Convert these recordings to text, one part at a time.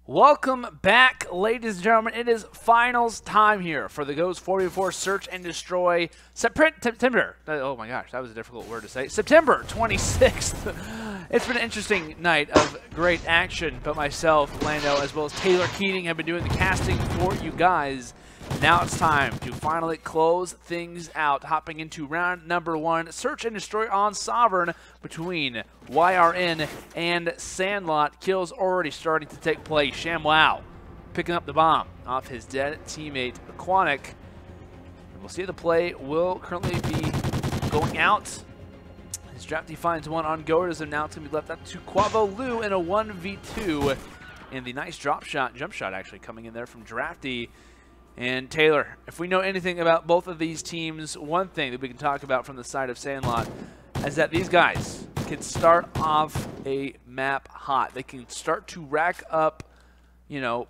Welcome back, ladies and gentlemen. It is finals time here for the Ghost 4v4 Search and Destroy September. Oh my gosh, that was a difficult word to say. September 26th. It's been an interesting night of great action, but myself, Lando, as well as Taylor Keating have been doing the casting for you guys. Now it's time to finally close things out, hopping into round number 1, Search and Destroy on Sovereign between YRN and TheSandLot. Kills already starting to take place. ShamWow picking up the bomb off his dead teammate, Aquanic. And we'll see the play will currently be going out. His Drafty finds one on Godas, and now it's going to be left up to Quavo Lu in a 1v2. And the nice jump shot actually coming in there from Drafty. And Taylor, if we know anything about both of these teams, one thing that we can talk about from the side of TheSandLot is that these guys can start off a map hot. They can start to rack up, you know,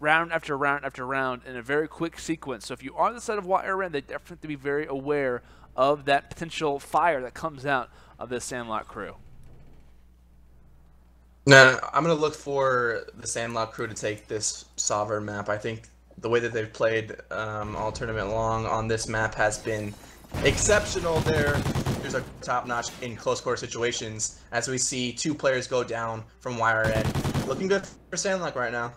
round after round after round in a very quick sequence. So if you are on the side of YRN, they definitely have to be very aware of that potential fire that comes out of this TheSandLot crew. No, I'm going to look for the TheSandLot crew to take this Sovereign map. I think the way that they've played all tournament long on this map has been exceptional. There's a top-notch in close-quarter situations as we see two players go down from YRN. Looking good for TheSandLot right now.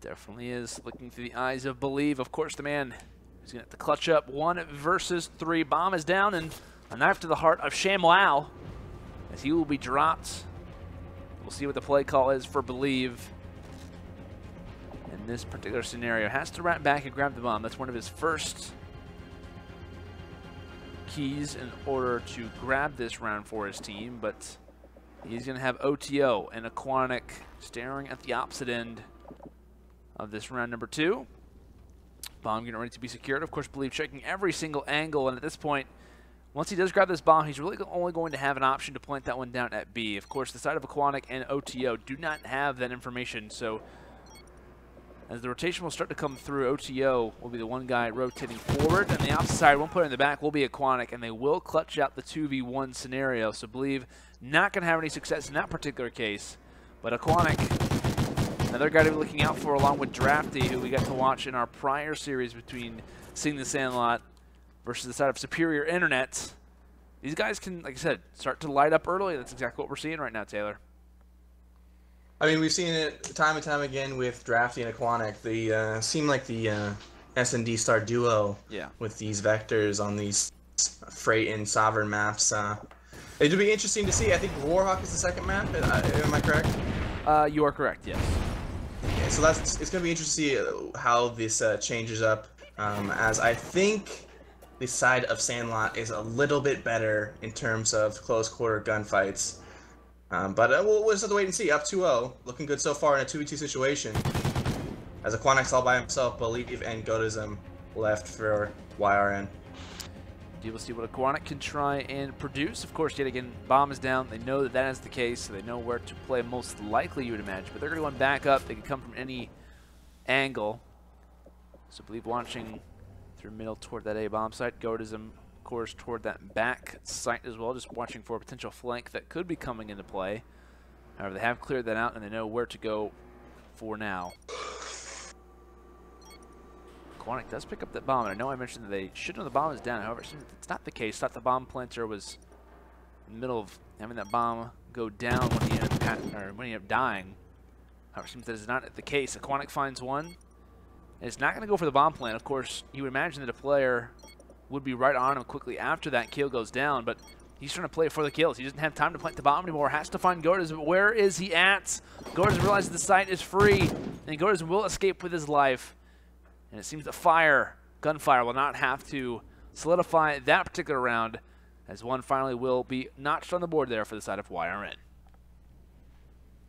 Definitely is. Looking through the eyes of Believe. Of course, the man who's going to have to clutch up 1 versus 3. Bomb is down, and a knife to the heart of ShamWow as he will be dropped. We'll see what the play call is for Believe. In this particular scenario, has to rat back and grab the bomb. That's one of his first keys in order to grab this round for his team, but he's going to have OTO and Aquanic staring at the opposite end of this round number 2. Bomb getting ready to be secured. Of course, Believe checking every single angle, and at this point, once he does grab this bomb, he's really only going to have an option to plant that one down at B. Of course, the side of Aquanic and OTO do not have that information, so as the rotation will start to come through, OTO will be the one guy rotating forward, and the opposite side, one player in the back, will be Aquanic, and they will clutch out the 2v1 scenario. So Believe not going to have any success in that particular case, but Aquanic, another guy to be looking out for, along with Drafty, who we got to watch in our prior series between seeing TheSandLot versus the side of Superior Internet. These guys can, like I said, start to light up early. That's exactly what we're seeing right now, Taylor. I mean, we've seen it time and time again with Drafty and Aquanic. They seem like the S&D star duo with these vectors on these Freight and Sovereign maps. It'll be interesting to see. I think Warhawk is the second map. Am I correct? You are correct, yes. Yeah, so it's going to be interesting to see how this changes up, as I think the side of TheSandLot is a little bit better in terms of close-quarter gunfights. But we'll just have to wait and see. Up 2-0, looking good so far in a 2v2 situation. As Aquanic's all by himself, Believe and Godism left for YRN. You will see what Aquanic can try and produce. Of course, yet again, bomb is down. They know that that is the case, so they know where to play most likely, you would imagine. But they're going to go back up. They can come from any angle. So Believe launching through middle toward that A bomb site. Godism, of course, toward that back site as well, just watching for a potential flank that could be coming into play. However, they have cleared that out, and they know where to go for now. Aquanic does pick up that bomb, and I know I mentioned that they should know the bomb is down. However, it seems it's not the case. Thought the bomb planter was in the middle of having that bomb go down when he ended up dying. However, it seems that is not the case. Aquanic finds one, and it's not going to go for the bomb plant. Of course, you would imagine that a player would be right on him quickly after that kill goes down, but he's trying to play for the kills. He doesn't have time to plant the bomb anymore. Has to find Godism. Where is he at? Godism realizes the site is free, and Godism will escape with his life. And it seems that gunfire will not have to solidify that particular round, as one finally will be notched on the board there for the side of YRN.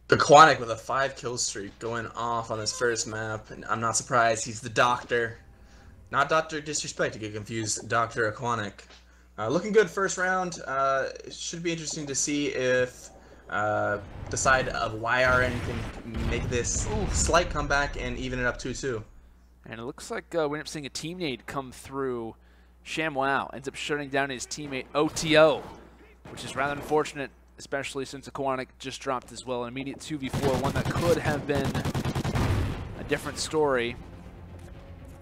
Aquanic with a 5-kill streak going off on this first map, and I'm not surprised. He's the doctor. Not Dr. Disrespect to get confused, Dr. Aquanic. Looking good first round. It should be interesting to see if the side of YRN can make this slight comeback and even it up 2-2. And it looks like we end up seeing a teammate come through. ShamWow ends up shutting down his teammate OTO, which is rather unfortunate especially since Aquatic just dropped as well. An immediate 2v4, one that could have been a different story.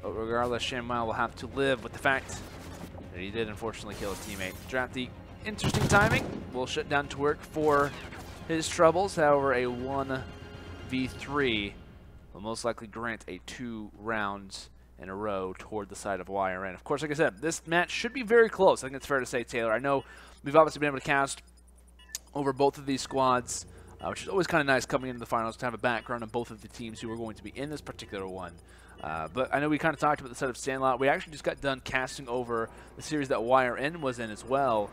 But regardless, ShamWow will have to live with the fact that he did unfortunately kill his teammate. Drafty, interesting timing. Will shut down Twerk for his troubles. However, a 1v3 will most likely grant a 2 rounds in a row toward the side of YRN. Of course, like I said, this match should be very close. I think it's fair to say, Taylor. I know we've obviously been able to cast over both of these squads, which is always kind of nice coming into the finals to have a background on both of the teams who are going to be in this particular one. But I know we kind of talked about the set of SandLot. We actually just got done casting over the series that YRN was in as well.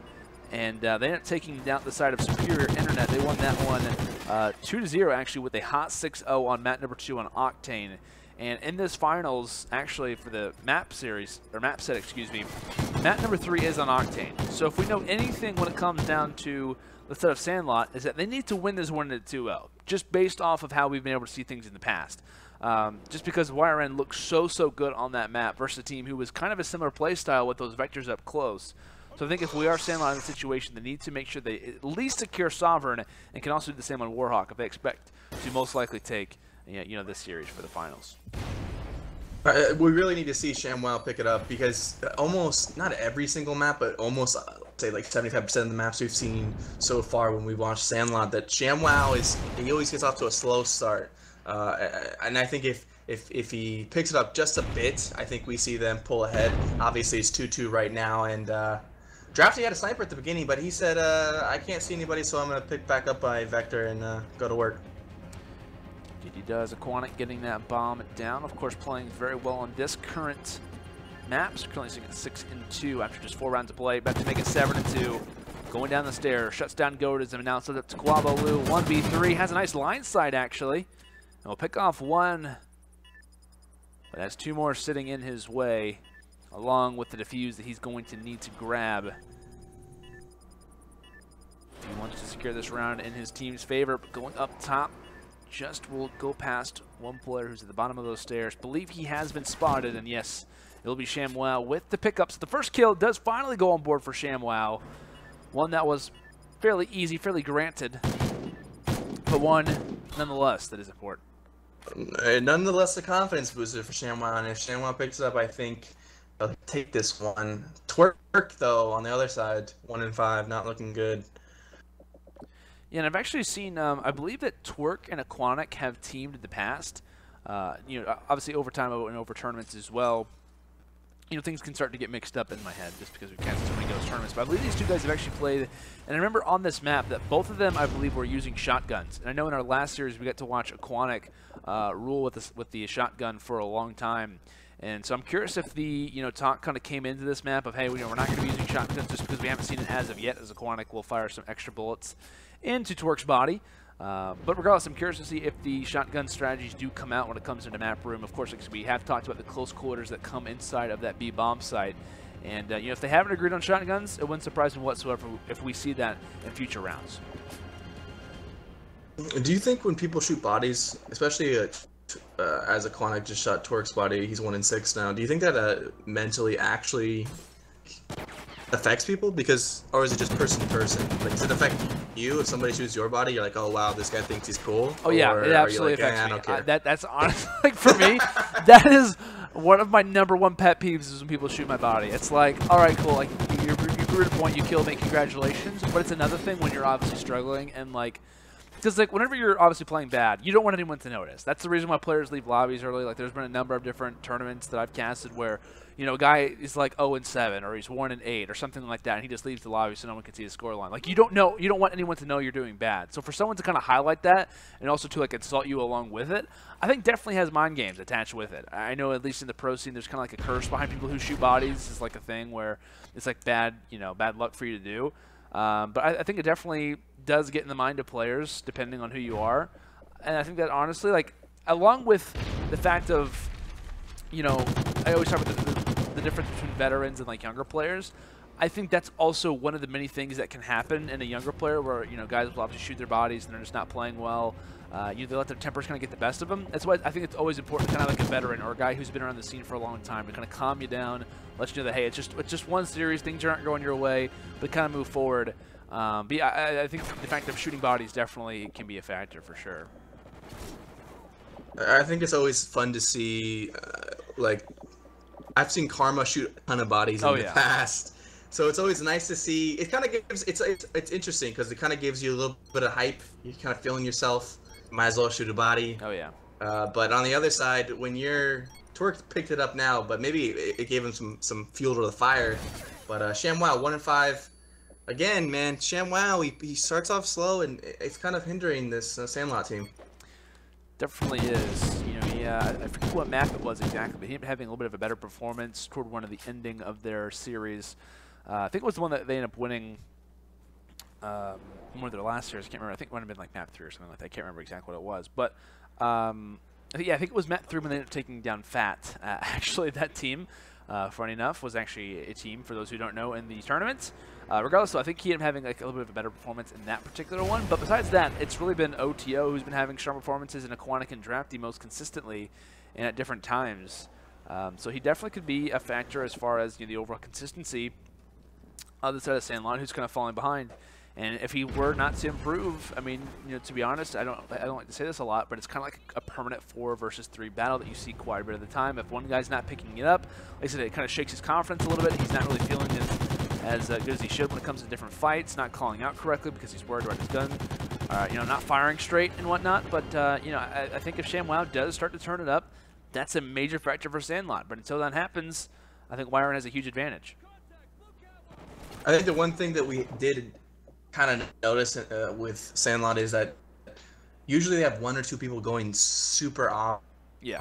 And they ended up taking down the side of Superior Internet. They won that one 2-0 actually with a hot 6-0 on map number 2 on Octane. And in this finals, actually for the map series, or map set, excuse me, map number 3 is on Octane. So if we know anything when it comes down to the set of SandLot, is that they need to win this one at 2-0, just based off of how we've been able to see things in the past. Just because YRN looks so good on that map versus a team who was kind of a similar play style with those vectors up close. So I think if we are SandLot in the situation, they need to make sure they at least secure Sovereign and can also do the same on Warhawk if they expect to most likely take this series for the finals. We really need to see ShamWow pick it up because almost, not every single map, but almost, say like 75% of the maps we've seen so far when we watched SandLot, that ShamWow he always gets off to a slow start. And I think if he picks it up just a bit, I think we see them pull ahead. Obviously, it's 2-2 right now, and Drafty had a sniper at the beginning, but he said, I can't see anybody, so I'm going to pick back up by Vector and go to work. GD does. Aquatic getting that bomb down. Of course, playing very well on this current map. So currently sitting at 6-2 after just 4 rounds of play. About to make it 7-2. Going down the stairs. Shuts down Godas and now it's up to Quabalu. 1v3. Has a nice line side, actually. And we'll pick off one. But has 2 more sitting in his way, along with the defuse that he's going to need to grab. He wants to secure this round in his team's favor, but going up top just will go past one player who's at the bottom of those stairs. Believe he has been spotted, and yes, it'll be ShamWow with the pickups. The first kill does finally go on board for ShamWow. One that was fairly easy, fairly granted, but one nonetheless that is important. Nonetheless, a confidence booster for ShamWow, and if ShamWow picks it up, I think they'll take this one. Twerk, though, on the other side, 1-5, not looking good. Yeah, and I've actually seen, I believe that Twerk and Aquatic have teamed in the past. Obviously over time and over tournaments as well. Things can start to get mixed up in my head just because we've casted so many Ghost tournaments. But I believe these two guys have actually played, and I remember on this map that both of them, I believe, were using shotguns. And I know in our last series we got to watch Aquatic rule with the shotgun for a long time. And so I'm curious if the talk kind of came into this map of, hey, we're not going to be using shotguns just because we haven't seen it as of yet, as Aquatic will fire some extra bullets into Twerk's body. But regardless, I'm curious to see if the shotgun strategies do come out when it comes into map room. Of course, because we have talked about the close quarters that come inside of that B bomb site. And if they haven't agreed on shotguns, it wouldn't surprise me whatsoever if we see that in future rounds. Do you think when people shoot bodies, especially as Aquatic just shot Twerk's body, he's 1-6 now, do you think that mentally actually affects people? Or is it just person to person? Like, does it affect you if somebody shoots your body? You're like, oh wow, this guy thinks he's cool. Oh yeah, or it absolutely like, affects me. I don't care. That's honestly, like, for me, that is one of my #1 pet peeves is when people shoot my body. It's like, all right, cool, like you grew to a point, you killed me, congratulations. But it's another thing when you're obviously struggling and like. Because, like, whenever you're obviously playing bad, you don't want anyone to notice. That's the reason why players leave lobbies early. Like, there's been a number of different tournaments that I've casted where, a guy is like 0-7 or he's 1-8 or something like that, and he just leaves the lobby so no one can see his scoreline. Like, you don't want anyone to know you're doing bad. So for someone to kind of highlight that and also to, like, insult you along with it, I think definitely has mind games attached with it. I know at least in the pro scene, there's kind of like a curse behind people who shoot bodies. It's like a thing where it's like bad luck for you to do. But I think it definitely does get in the mind of players depending on who you are, and I think that honestly, like, along with the fact of, I always talk about the difference between veterans and like younger players. I think that's also one of the many things that can happen in a younger player where guys will obviously shoot their bodies and they're just not playing well. They let their tempers kind of get the best of them. That's why I think it's always important to kind of like a veteran or a guy who's been around the scene for a long time to kind of calm you down, let you know that, hey, it's just one series, things aren't going your way, but kind of move forward. But yeah, I think the fact of shooting bodies definitely can be a factor for sure. I think it's always fun to see, like, I've seen Karma shoot a ton of bodies in the past, so it's always nice to see. It kind of gives it's interesting because it kind of gives you a little bit of hype. You're kind of feeling yourself. Might as well shoot a body. Oh yeah. But on the other side, when Twerk picked it up now, but maybe it gave him some fuel to the fire. But ShamWow 1-5. Again, man, ShamWow, he starts off slow and it's kind of hindering this SandLot team. Definitely is. You know, I forget what map it was exactly, but him having a little bit of a better performance toward one of the ending of their series. I think it was the one that they ended up winning one of their last series. I can't remember. I think it might have been like map 3 or something like that. I can't remember exactly what it was. But I think it was map 3 when they ended up taking down Fat. Actually, that team, funny enough, was actually a team, for those who don't know, in the tournament. Regardless, so I think he ended up having like a little bit of a better performance in that particular one. But besides that, it's really been OTO who's been having strong performances in Aquatic and Drafty most consistently and at different times. So he definitely could be a factor as far as, you know, the overall consistency of the side of SandLot, who's kind of falling behind. And if he were not to improve, I mean, you know, to be honest, I don't like to say this a lot, but it's kind of like a permanent 4 versus 3 battle that you see quite a bit of the time. If one guy's not picking it up, like I said, it kind of shakes his confidence a little bit. He's not really feeling as good as he should when it comes to different fights, not calling out correctly because he's worried about his gun, you know, not firing straight and whatnot. But, you know, I think if ShamWow does start to turn it up, that's a major factor for SandLot. But until that happens, I think YRN has a huge advantage. I think the one thing that we did kind of notice with SandLot is that usually they have 1 or 2 people going super off,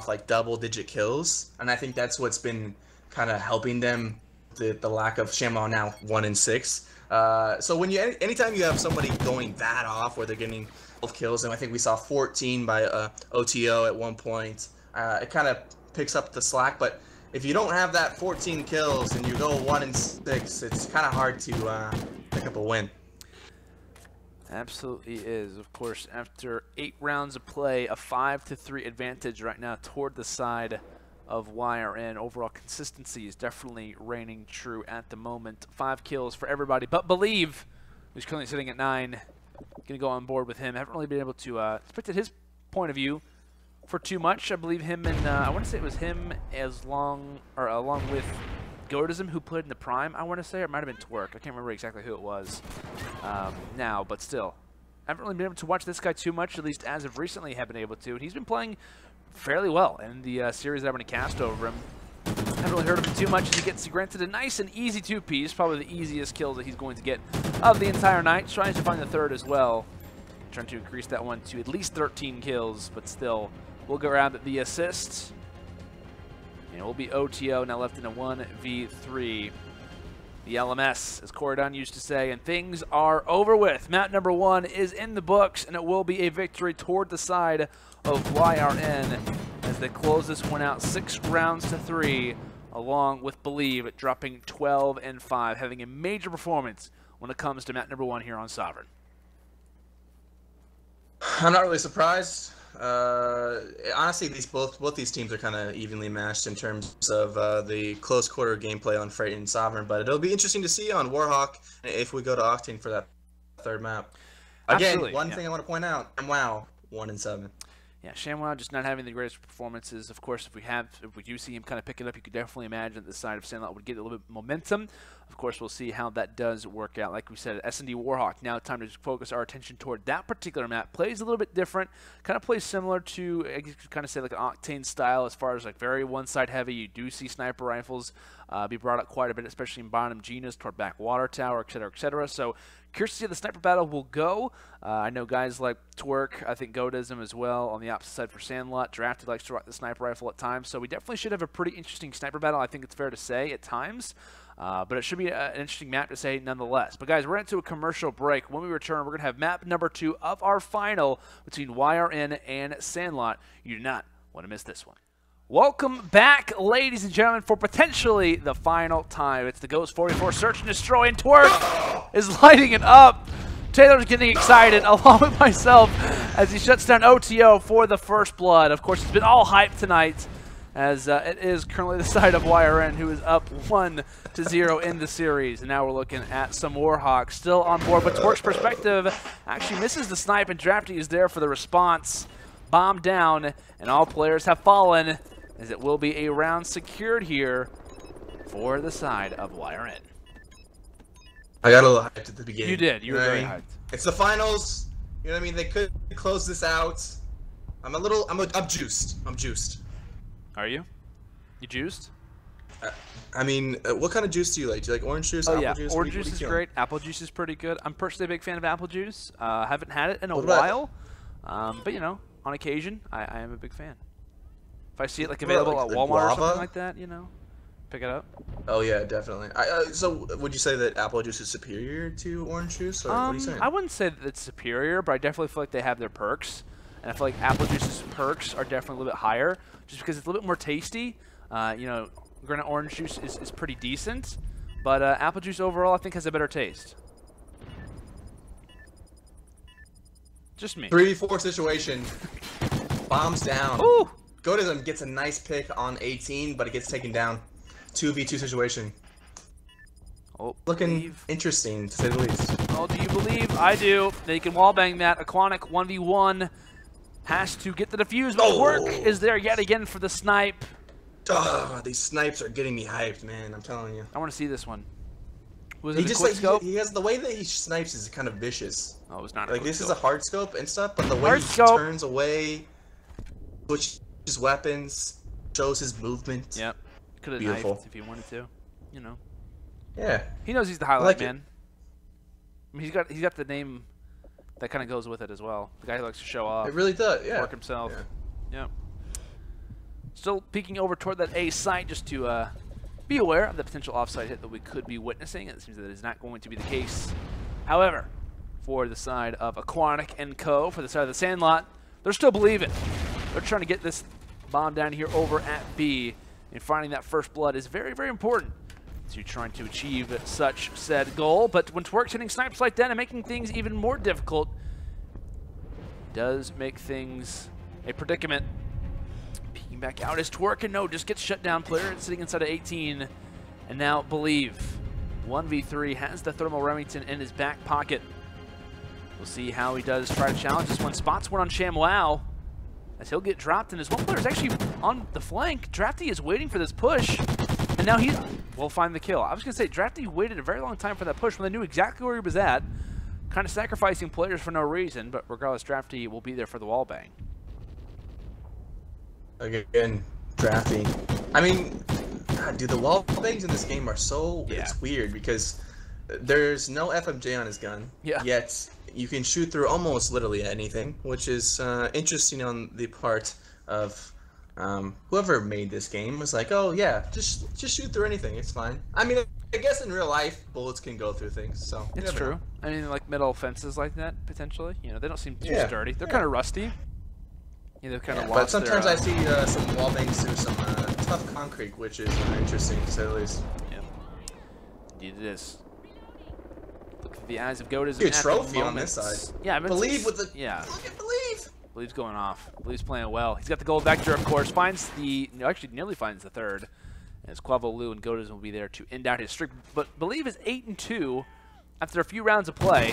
like double-digit kills, and I think that's what's been kind of helping them. The lack of ShamWow now 1-6. So when anytime you have somebody going that off, where they're getting 12 kills, and I think we saw 14 by OTO at one point, it kind of picks up the slack. But if you don't have that 14 kills and you go 1-6, it's kind of hard to pick up a win. Absolutely is. Of course, after 8 rounds of play, a 5-3 advantage right now toward the side of YRN. Overall consistency is definitely reigning true at the moment. 5 kills for everybody but Believe, who's currently sitting at 9. Gonna go on board with him. Haven't really been able to expect his point of view for too much. I believe him and I want to say it was him along with Godism, who played in the Prime, I want to say, or it might have been Twerk. I can't remember exactly who it was now, but still. I haven't really been able to watch this guy too much, at least as of recently have been able to. And he's been playing fairly well in the series that I'm going to cast over him. I haven't really heard of him too much as he gets granted a nice and easy 2-piece, probably the easiest kills that he's going to get of the entire night. Trying to find the 3rd as well. Trying to increase that one to at least 13 kills, but still, we'll go around the assist. And it will be OTO now left in a 1v3. The LMS, as Corridon used to say, and things are over with. Map number 1 is in the books, and it will be a victory toward the side of YRN as they close this one out 6 rounds to 3, along with Believe dropping 12-5, having a major performance when it comes to map number 1 here on Sovereign. I'm not really surprised. Honestly, both these teams are kind of evenly matched in terms of the close quarter gameplay on Freight and Sovereign, but it'll be interesting to see on Warhawk if we go to Octane for that 3rd map. Again, one thing I want to point out, ShamWow 1-7. Yeah, ShamWow just not having the greatest performances. Of course, if we do see him kind of pick it up, you could definitely imagine that the side of SandLot would get a little bit of momentum. Of course, we'll see how that does work out. Like we said, S&D Warhawk, now time to focus our attention toward that particular map. Plays a little bit different, kind of plays similar to, I guess, kind of say like an Octane style as far as like very one-side heavy. You do see sniper rifles be brought up quite a bit, especially in bottom Genas toward back water tower, etc., etc. So curious to see how the sniper battle will go. I know guys like Twerk, I think Godism as well, on the opposite side for SandLot. Drafted likes to rock the sniper rifle at times, so we definitely should have a pretty interesting sniper battle, I think it's fair to say, at times. But it should be an interesting map to say nonetheless. But guys, we're into a commercial break. When we return, we're going to have map number 2 of our final between YRN and SandLot. You do not want to miss this one. Welcome back, ladies and gentlemen, for potentially the final time. It's the Ghost 4v4 Search and Destroy, and Twerk is lighting it up. Taylor's getting excited, along with myself, as he shuts down OTO for the first blood. Of course, it's been all hype tonight. as it is currently the side of YRN, who is up 1-0 in the series. And now we're looking at some Warhawks still on board, but Twerk's perspective actually misses the snipe, and Drafty is there for the response. Bomb down, and all players have fallen, as it will be a round secured here for the side of YRN. I got a little hyped at the beginning. You did. You were very hyped. It's the finals. You know what I mean? They could close this out. I'm juiced. I'm juiced. Are you? You juiced? I mean, what kind of juice do you like? Do you like orange juice, apple juice? Orange juice is great. Apple juice is pretty good. I'm personally a big fan of apple juice. Haven't had it in a while, but you know, on occasion, I am a big fan. If I see it like available at Walmart or something like that, you know, pick it up. Oh yeah, definitely. So would you say that apple juice is superior to orange juice, or what are you saying? I wouldn't say that it's superior, but I definitely feel like they have their perks, and I feel like apple juice's perks are definitely a little bit higher, just because it's a little bit more tasty. You know, granted, orange juice is pretty decent, but apple juice overall I think has a better taste. Just me. 3v4 situation. Bombs down. Ooh! Godism gets a nice pick on 18, but it gets taken down. 2v2 situation. Oh, looking interesting, to say the least. Oh, do you believe? I do. They can wallbang that. Aquanic 1v1 has to get the defuse, but work is there yet again for the snipe. Oh, these snipes are getting me hyped, man. I'm telling you. I want to see this one. Was he it just a quick scope? He has the way that he snipes is kind of vicious. Oh, it's not like this scope. Is a hard scope and stuff, but the way he turns away, switches weapons, shows his movement. Yep. Could have knifed if he wanted to, you know. Yeah. He knows he's the highlight man. I mean, he's got the name that kind of goes with it as well. The guy who likes to show off. It really does. Yeah. Work himself. Yeah. Still peeking over toward that A site just to be aware of the potential offside hit that we could be witnessing. It seems that is not going to be the case. However, for the side of Aquanic and Co., for the side of the Sandlot, they're still believing. They're trying to get this bomb down here over at B, and finding that first blood is very, very important to trying to achieve such said goal. But when Twerk's hitting snipes like that and making things even more difficult, does make things a predicament. Peeking back out is Twerk, and no, just gets shut down. Player sitting inside of 18, and now Believe 1v3 has the Thermal Remington in his back pocket. We'll see how he does try to challenge this one. Spots one on ShamWow, as he'll get dropped, and his one player is actually on the flank. Drafty is waiting for this push, and now he will find the kill. I was going to say, Drafty waited a very long time for that push when they knew exactly where he was at, kind of sacrificing players for no reason, but regardless, Drafty will be there for the wall bang. Again, Drafty. I mean, God, dude, the wall bangs in this game are so, it's weird, because there's no FMJ on his gun, yet you can shoot through almost literally anything, which is interesting on the part of whoever made this game. Was like, oh yeah, just shoot through anything, it's fine. I mean, I guess in real life, bullets can go through things, so. It's true. I mean, like metal fences like that, potentially. You know, they don't seem too sturdy. They're kind of rusty. Yeah, they've kind of lost but sometimes I see some wall bangs through some tough concrete, which is interesting, to say the least. Yeah, indeed it is. Look at the eyes of Goat as a trophy on this side. Yeah, Believe with the look at Believe. Believe's going off. Believe's playing well. He's got the gold vector, of course. Finds the actually nearly finds the third. As Quavo Lu and Goatism will be there to end out his streak. But Believe is 8-2 after a few rounds of play.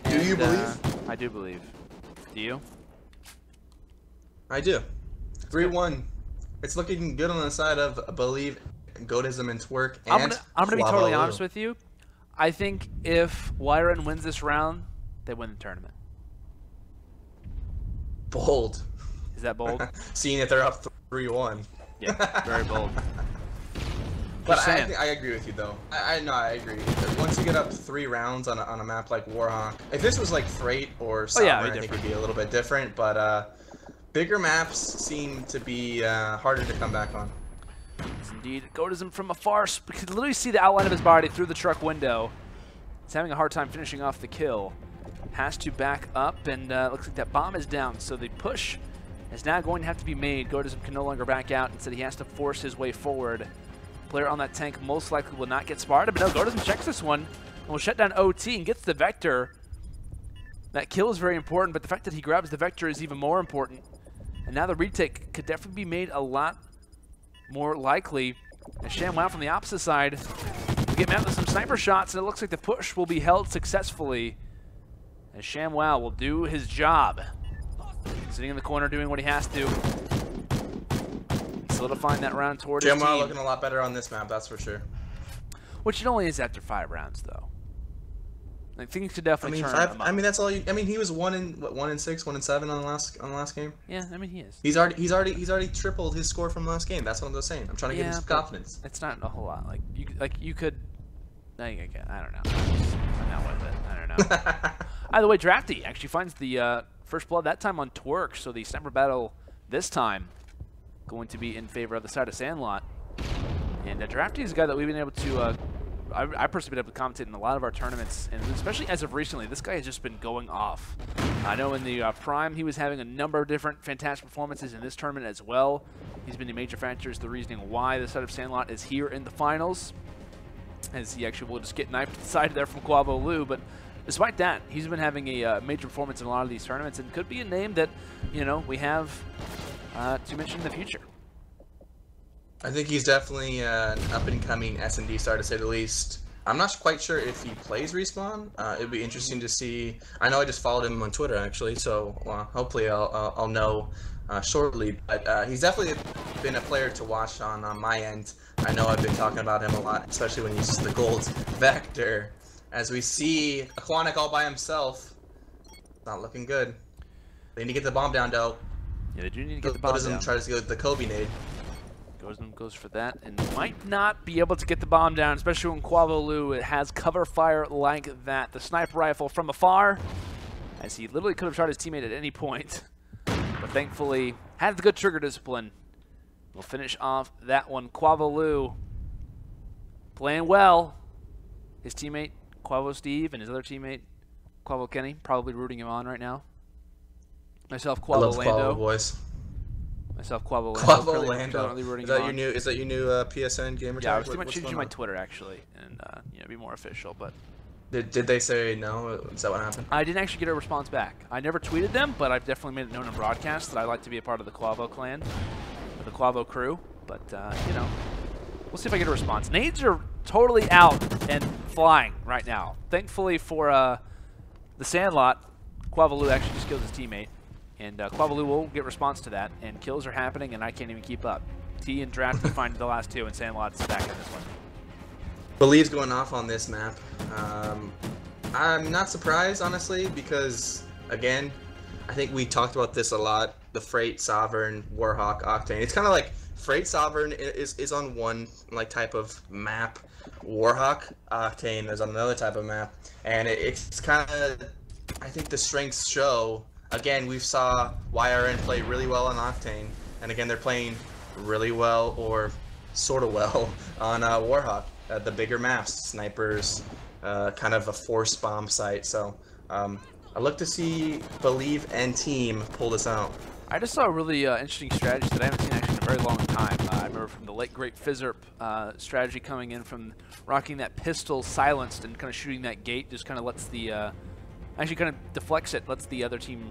Do you believe? I do believe. Do you? I do. 3-1. It's looking good on the side of Believe, Goatism, and Twerk. And I'm gonna be totally honest with you. I think if YRN wins this round, they win the tournament. Bold. Is that bold? Seeing that they're up 3-1. Yeah, very bold. But I agree with you, though. I agree. Once you get up 3 rounds on a map like Warhawk, if this was like Freight or Summer, I think it would be a little bit different. But bigger maps seem to be harder to come back on. Yes, indeed. Goatism from afar. You can literally see the outline of his body through the truck window. He's having a hard time finishing off the kill. Has to back up, and looks like that bomb is down. So the push is now going to have to be made. Goatism can no longer back out. Instead, he has to force his way forward. Player on that tank most likely will not get spotted, but no, Goatism checks this one and will shut down OT and gets the vector. That kill is very important, but the fact that he grabs the vector is even more important. And now the retake could definitely be made a lot more likely. And ShamWow from the opposite side will get met with some sniper shots, and it looks like the push will be held successfully. As ShamWow will do his job. Sitting in the corner doing what he has to. Solidifying that round toward his team. ShamWow looking a lot better on this map, that's for sure. Which it only is after 5 rounds, though. Like, things could definitely turn him up. I mean, that's all. He was 1-6, 1-7 on the last game. Yeah, I mean he is. He's already tripled his score from last game. That's what I'm saying. I'm trying to give him some confidence. It's not a whole lot. You could. I don't know. I'm not with it. I don't know. Either way, Drafty actually finds the first blood that time on Twerk. So the sniper battle this time going to be in favor of the side of SandLot. And Drafty is a guy that we've been able to. I personally been able to commentate in a lot of our tournaments, and especially as of recently, this guy has just been going off. I know in the Prime, he was having a number of different fantastic performances in this tournament as well. He's been the major factors, the reasoning why the side of SandLot is here in the finals, as he actually will just get knifed to the side there from Quavo Lu. But despite that, he's been having a major performance in a lot of these tournaments, and could be a name that, you know, we have to mention in the future. I think he's definitely an up-and-coming S&D star, to say the least. I'm not quite sure if he plays Respawn. It'd be interesting to see. I know I just followed him on Twitter, actually, so hopefully I'll know shortly. But he's definitely been a player to watch on my end. I know I've been talking about him a lot, especially when he uses the gold vector. As we see Aquanic all by himself, not looking good. They need to get the bomb down, though. Yeah, they do need to get the bomb down. Try to get the Kobe nade. Goes for that, and might not be able to get the bomb down, especially when Quavo Lu has cover fire like that. The sniper rifle from afar, as he literally could have shot his teammate at any point, but thankfully had the good trigger discipline. We'll finish off that one. Quavo Lu playing well. His teammate Quavo Steve and his other teammate Quavo Kenny probably rooting him on right now. Myself, Quavo I love Lando. Quavo boys. Myself, Quavo Lando. Quavo Lando. Is that your new PSN gamer tag? Yeah, I was thinking about changing my Twitter actually, and you know, be more official. But did they say no? Is that what happened? I didn't actually get a response back. I never tweeted them, but I've definitely made it known in broadcast that I like to be a part of the Quavo clan, or the Quavo crew. But you know, we'll see if I get a response. Nades are totally out and flying right now. Thankfully for the SandLot, Quavo Lu actually just killed his teammate. And Quavo Lu will get response to that, and kills are happening, and I can't even keep up. T and Drafty find the last two, and SandLot's back in this one. Believe's going off on this map. I'm not surprised, honestly, because, again, I think we talked about this a lot. The Freight, Sovereign, Warhawk, Octane. It's kind of like Freight, Sovereign is on one type of map. Warhawk, Octane is on another type of map. And it's kind of, I think the strengths show. Again, we saw YRN play really well on Octane, and again, they're playing really well, or sort of well, on Warhawk. The bigger maps, snipers, kind of a force bomb site. So I look to see Believe and team pull this out. I just saw a really interesting strategy that I haven't seen actually in a very long time. I remember from the late great Fizzerp strategy coming in from rocking that pistol silenced and kind of shooting that gate, just kind of lets the actually kind of deflects it, lets the other team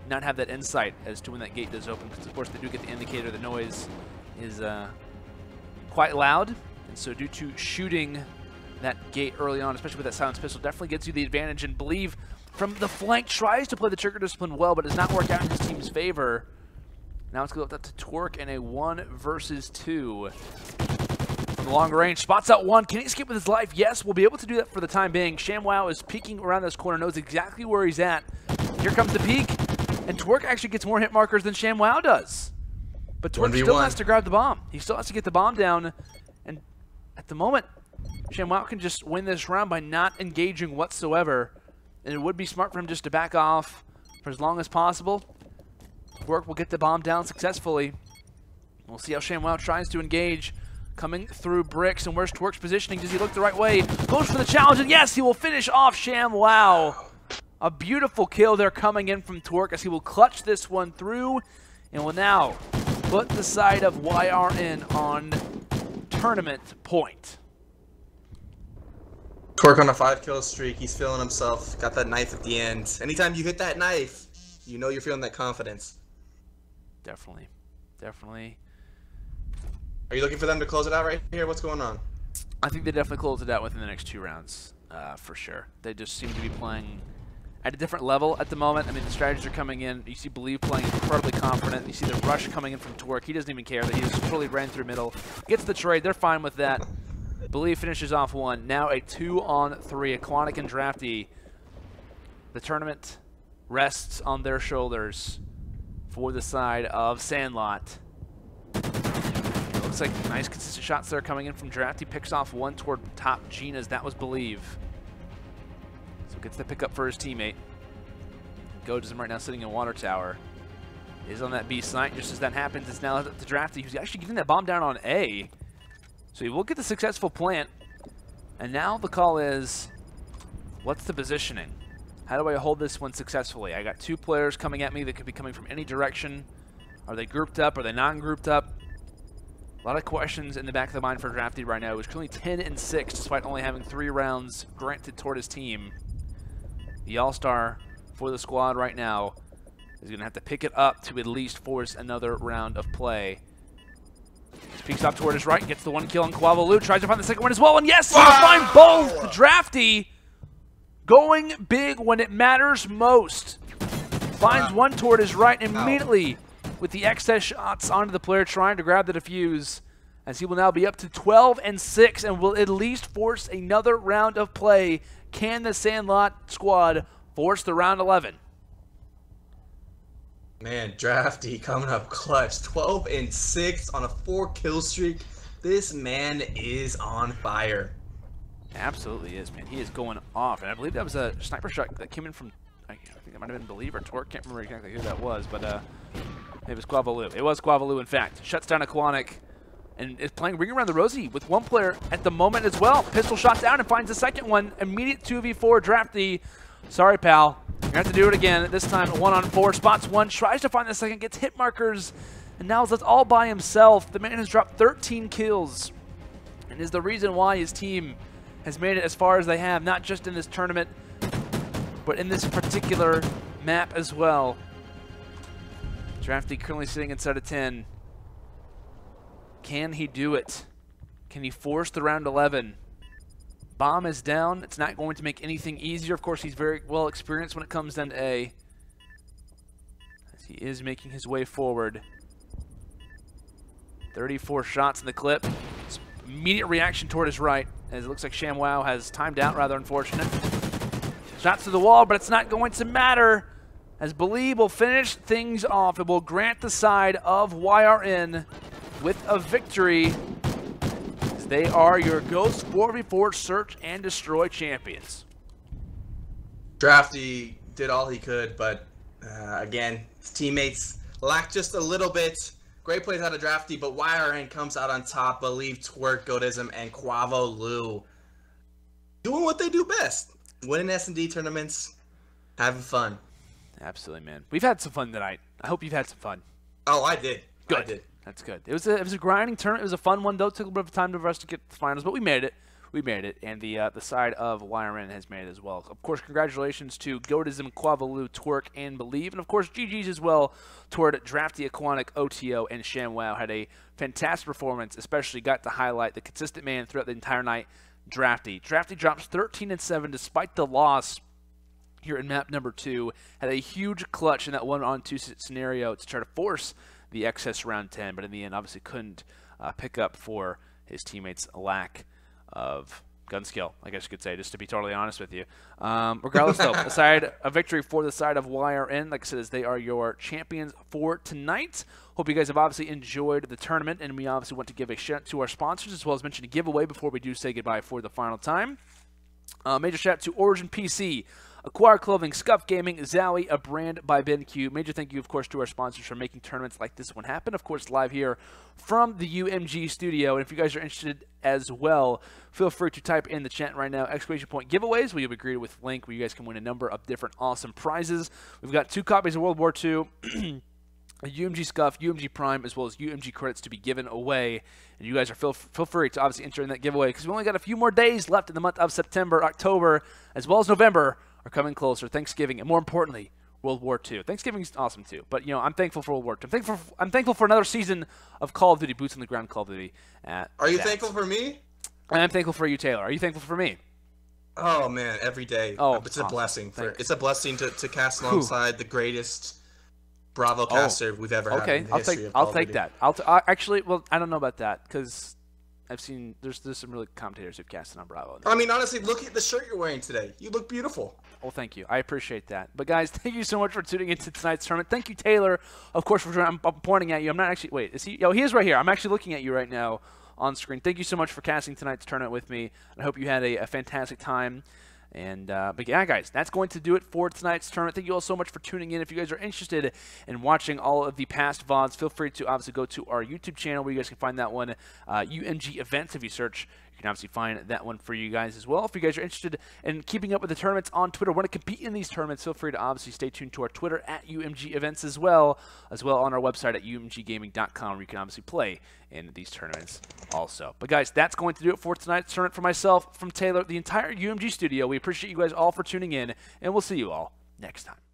not have that insight as to when that gate does open, because of course they do get the indicator. The noise is quite loud, and so due to shooting that gate early on, especially with that silenced pistol, definitely gives you the advantage. And Believe from the flank tries to play the trigger discipline well, but does not work out in his team's favor. Now it's going to go up to Twerk in a 1 versus 2. From the long range, spots out one. Can he escape with his life? Yes, we'll be able to do that for the time being. ShamWow is peeking around this corner, knows exactly where he's at. Here comes the peek, and Twerk actually gets more hit markers than ShamWow does. But Twerk still has to grab the bomb. He still has to get the bomb down, and at the moment, ShamWow can just win this round by not engaging whatsoever, and it would be smart for him just to back off for as long as possible. Twerk will get the bomb down successfully. We'll see how ShamWow tries to engage. Coming through bricks, and where's Twerk's positioning? Does he look the right way? Goes for the challenge, and yes, he will finish off ShamWow. A beautiful kill there coming in from Twerk, as he will clutch this one through, and will now put the side of YRN on tournament point. Twerk on a 5-kill streak. He's feeling himself. Got that knife at the end. Anytime you hit that knife, you know you're feeling that confidence. Definitely. Definitely. Are you looking for them to close it out right here? What's going on? I think they definitely close it out within the next 2 rounds, for sure. They just seem to be playing at a different level at the moment. I mean, the strategies are coming in. You see Believe playing incredibly confident. You see the rush coming in from Torque. He doesn't even care that he just totally ran through middle. Gets the trade. They're fine with that. Believe finishes off 1. Now a 2-on-3. Aquatic and Drafty. The tournament rests on their shoulders for the side of Sandlot. Looks like nice consistent shots there coming in from Drafty. Picks off 1 toward top Gina's. That was Believe. So gets the pickup for his teammate. Godism right now sitting in Water Tower. Is on that B site. Just as that happens, it's now to Drafty, who's actually getting that bomb down on A. So he will get the successful plant. And now the call is, what's the positioning? How do I hold this one successfully? I got 2 players coming at me that could be coming from any direction. Are they grouped up? Are they not grouped up? A lot of questions in the back of the mind for Drafty right now. He's currently 10-6 despite only having 3 rounds granted toward his team. The all-star for the squad right now is going to have to pick it up to at least force another round of play. Peeks up toward his right, gets the 1 kill on Quavalu, tries to find the second one as well, and yes, he'll find both! Drafty going big when it matters most. Finds 1 toward his right immediately with the excess shots onto the player trying to grab the defuse, as he will now be up to 12-6 and will at least force another round of play. Can the Sandlot squad force the round 11? Man, Drafty coming up clutch. 12-6 on a 4-kill streak. This man is on fire. Absolutely is, man. He is going off. And I believe that was a sniper shot that came in from, I think that might have been Believe or Torque. Can't remember exactly who that was, but it was Quavalu. It was Quavalu, in fact. Shuts down Aquatic and is playing Ring Around the Rosie with 1 player at the moment as well. Pistol shot down and finds the second one. Immediate 2v4 Drafty. Sorry, pal. You're going to have to do it again. This time 1-on-4. Spots 1. Tries to find the second. Gets hit markers. And now is all by himself. The man has dropped 13 kills. And is the reason why his team has made it as far as they have. Not just in this tournament, but in this particular map as well. Drafty currently sitting inside of 10. Can he do it? Can he force the round 11? Bomb is down. It's not going to make anything easier. Of course, he's very well experienced when it comes down to A, as he is making his way forward. 34 shots in the clip. Immediate reaction toward his right, as it looks like ShamWow has timed out, rather unfortunate. Shots to the wall, but it's not going to matter, as Believe will finish things off. It will grant the side of YRN with a victory. They are your Ghost 4v4 Search and Destroy champions. Drafty did all he could, but again, his teammates lacked just a little bit. Great plays out of Drafty, but YRN comes out on top. Believe, Twerk, Godism, and Quavalu doing what they do best. Winning S&D tournaments, having fun. Absolutely, man. We've had some fun tonight. I hope you've had some fun. Oh, I did. Good. I did. That's good. It was a grinding tournament. It was a fun one, though. It took a bit of time for us to get to the finals, but we made it. We made it, and the side of YRN has made it as well. Of course, congratulations to Godism, Quavalu, Twerk, and Believe, and of course, GG's as well toward Drafty, Aquatic, OTO, and ShamWow. Had a fantastic performance, especially got to highlight the consistent man throughout the entire night, Drafty. Drafty drops 13-7 despite the loss here in map number 2. Had a huge clutch in that 1-on-2 scenario to try to force the excess round 10, but in the end obviously couldn't pick up for his teammates' lack of gun skill, I guess you could say, just to be totally honest with you. Regardless, though, a victory for the side of YRN. Like I said, as they are your champions for tonight. Hope you guys have obviously enjoyed the tournament, and we obviously want to give a shout out to our sponsors, as well as mention a giveaway before we do say goodbye for the final time. Major shout out to Origin PC, Acquire Clothing, Scuff Gaming, Zowie, a brand by BenQ. Major thank you, of course, to our sponsors for making tournaments like this one happen. Of course, live here from the UMG studio. And if you guys are interested as well, feel free to type in the chat right now, !giveaways, where you'll be greeted with a link where you guys can win a number of different awesome prizes. We've got 2 copies of World War II, a UMG Scuff, UMG Prime, as well as UMG credits to be given away. And you guys are feel free to obviously enter in that giveaway, because we only got a few more days left in the month of September. October, as well as November, are coming closer. Thanksgiving, and more importantly, World War II. Thanksgiving's awesome too, but you know I'm thankful for World War II. I'm thankful for another season of Call of Duty, boots on the ground Call of Duty. Are you thankful for me? I'm thankful for you, Taylor. Are you thankful for me? Oh man, every day. Oh, it's awesome. a blessing. Thanks. It's a blessing to cast alongside the greatest Bravo caster we've ever had in the history of Call I'll of take Duty. that. Actually, well, I don't know about that because I've seen there's some really commentators who've casted on Bravo. I mean, honestly, look at the shirt you're wearing today. You look beautiful. Well, thank you. I appreciate that. But guys, thank you so much for tuning into tonight's tournament. Thank you, Taylor, of course, for joining. I'm pointing at you. I'm not actually. Wait, is he? Oh, he is right here. I'm actually looking at you right now on screen. Thank you so much for casting tonight's tournament with me. I hope you had a fantastic time. And but yeah, guys, that's going to do it for tonight's tournament. Thank you all so much for tuning in. If you guys are interested in watching all of the past VODs, feel free to obviously go to our YouTube channel where you guys can find that one, UMG Events. If you search, you can obviously find that one for you guys as well. If you guys are interested in keeping up with the tournaments on Twitter, want to compete in these tournaments, feel free to obviously stay tuned to our Twitter at UMG Events as well on our website at umggaming.com, where you can obviously play in these tournaments also. But guys, that's going to do it for tonight's tournament. For myself, from Taylor, the entire UMG studio, we appreciate you guys all for tuning in, and we'll see you all next time.